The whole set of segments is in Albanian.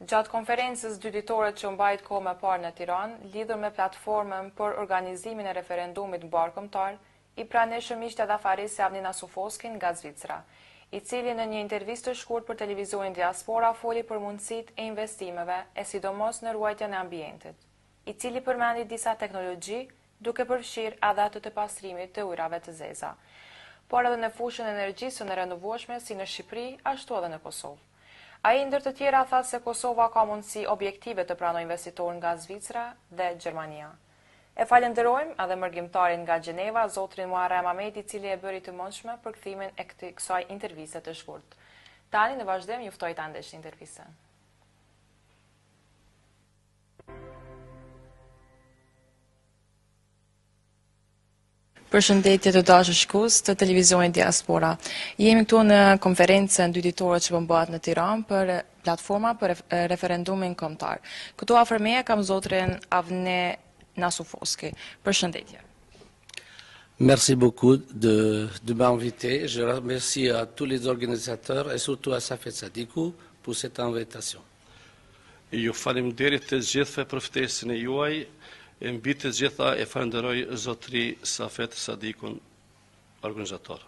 Gjatë konferencës dyditore që mbajt kohë më parë në Tiranë, lidhur me platformën për organizimin e referendumit mbarëkombëtar, i pranishëm ishte edhe Farisi Avnina Sufoskin nga Zvicra, i cili në një intervistë të shkurt për televizionin Diaspora foli për mundësitë e investimeve e sidomos në ruajtjen e ambientit, i cili përmendi disa teknologji duke përfshirë edhe atë të pastrimit të ujrave të zeza, por edhe në fushën e energjisë së renovueshme si në Shqipëri, ashtu edhe në Kosovë. Ai ndër të tjera tha se Kosova ka mundësi objektive të pranojë investitorë nga Zvicra dhe Gjermania. E falenderojmë edhe mërgjimtarin nga Gjeneva, zotrin Muharrem Ahmeti, i cili e bëri të mundshme për kthimin e kësaj interviste të shkurt. Tani në vazhdim ju ftoj ta ndesh intervistën. Përshëndetje të dashur shikues të televizionit Diaspora. Jemi këtu në konferencën dyditore që bëhet në Tiranë për platforma për referendumin kombëtar. Këtu afër meje kam zotrin Avnina Sufoski. Përshëndetje. Merci beaucoup de m'inviter. Je remercie à tous les organisateurs et surtout à Safet Sadiku pour cette invitation. Ju faleminderit të gjithëve për ftesën e juaj. E mbi të gjitha e falenderoj zotri Safet Sadikun, organizator.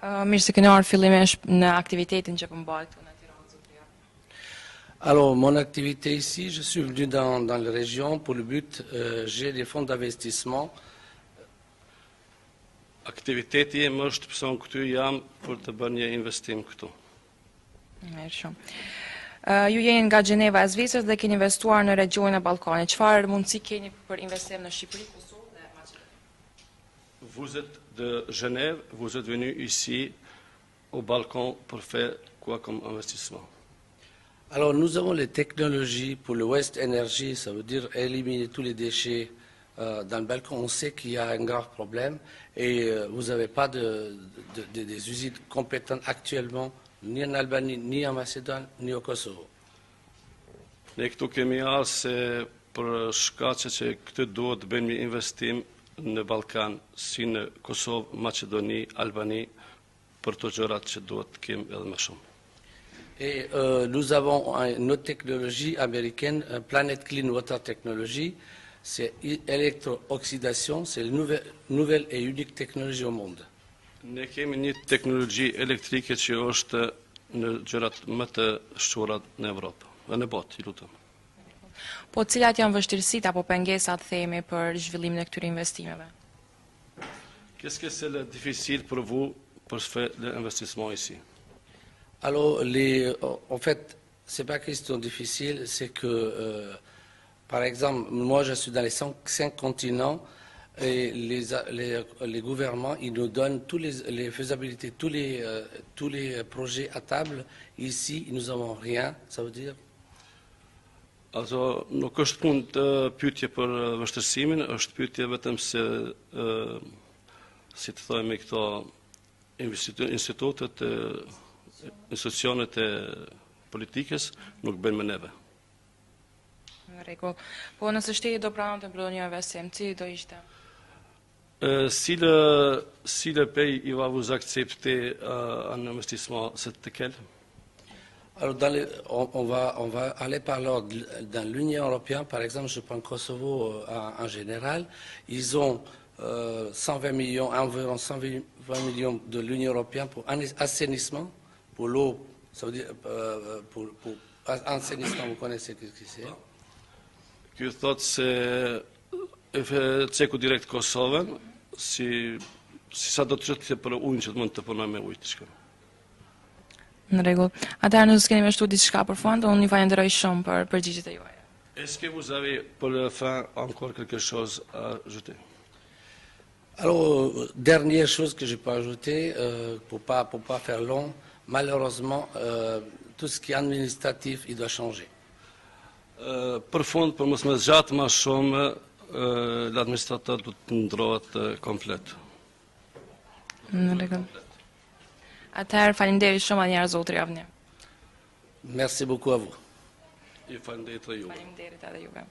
Mirë se keni ardhur fillimisht në aktivitetin që po bëhet këtu në Tiranë, zotria. Alors, mon activité ici, je suis venu dans la région pour le but, j'ai des fonds d'investissement. Aktiviteti im është pëson këtu jam për të bërë një investim këtu. Mirë shumë. Ju jeni nga Gjeneva e Zvicrës dhe keni investuar në regionin e Ballkanit. Çfarë mundësi keni për investim në Shqipëri, Kosovë dhe Maqedoni? Vous êtes de Genève, vous êtes venu ici au Balkan pour faire quoi comme investissement? Alors, nous avons les technologies pour le Waste Energy, ça veut dire éliminer tous les déchets dans le Balkan. On sait qu'il y a un grave problème et vous n'avez pas des usines compétentes actuellement ni en Albanie, ni en Macédoine, ni au Kosovo. Ne këtu kemi ardhur se për shkaqe që këtë duhet të bëjmë investim në Ballkan, si në Kosovë, Maqedoni, Albani, për të gjërat që duhet të kemi edhe më shumë. Et nous avons une autre technologie américaine, Planet Clean Water Technology, c'est électro-oxydation, c'est la nouvelle et unique technologie au monde. Ne kemi një teknologji elektrike që është në gjërat më të shqurat në Evropë, në botë, i lutem. Po cilat janë vështirësitë apo pengesat themi për zhvillimin e këtyre investimeve? Qu'est-ce que c'est le difficile pour vous pour faire l'investissement ici? Alors, en fait, c'est pas question difficile, c'est que, par exemple, moi je suis dans les 5 continents, et les gouvernements, ils nous donnent toutes les faisabilités, tous les projets à table. Ici, nous n'avons rien, ça veut dire? Also, nuk është punë të pyetje për vështirësimin, është pyetje vetëm se, si të thojmë këto institutet, institucionet e politikës, nuk bëjnë me neve. Në rregull. Po nëse shteti do pranonte për një investim, cili do ishte? Si le pays il va vous accepter un investissement cet quel? Alors, on va aller par l'ordre. Dans l'Union européenne, par exemple, je prends Kosovo en général, ils ont 120 millions, environ 120 millions de l'Union européenne pour assainissement, pour l'eau, ça veut dire pour assainissement, vous connaissez ce que c'est? Ky thot se ceku direkt Kosovën, si sa do të thotë për ujin që mund të punoj me ujë diçka. Në rregull. Atëherë nëse keni më shtu diçka për fond, unë ju falenderoj shumë për përgjigjet e juaja. Est-ce que vous avez pour la fin encore quelque chose à ajouter? Alors, dernière chose que je peux ajouter, pour pas faire long, malheureusement, tout ce qui est administratif, il doit changer. Për fund, për mos më zgjatë më shumë, l'administrator do të ndrohet komplet. Në rregull. Atëherë faleminderit shumë anjëherë zotri Avni. Merci beaucoup à vous. Ju falenderoj ju. Faleminderit edhe juve.